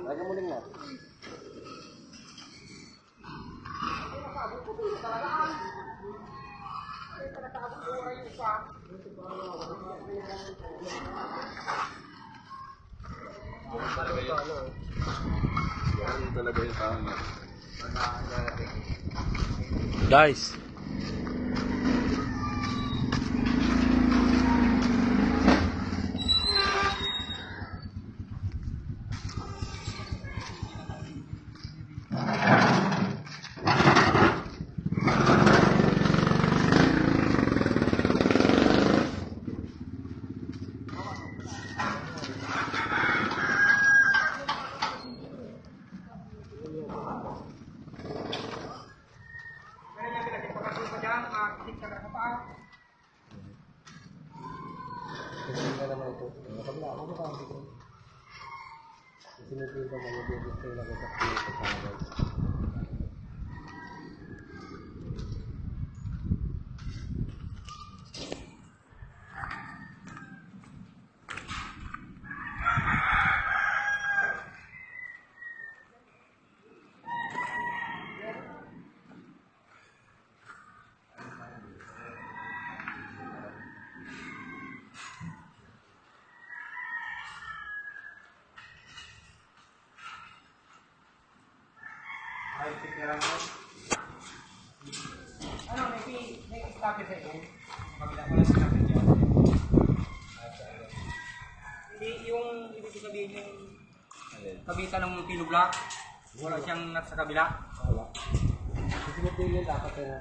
Lagyan mo lang na. Yan talaga yung tao niya. Guys, Hindi ka naman ito. Nakabla ako ba ito? Sinutin ka mga bibig kayo na kasakit sa tagay. Ano, may copy sa iyo? Kabila ko lang sinabi dyan. Hindi, yung ibig sabihin yung kabitan ng pinublock. Wala siyang nasa kabila. Wala. Sinutin yung dapat na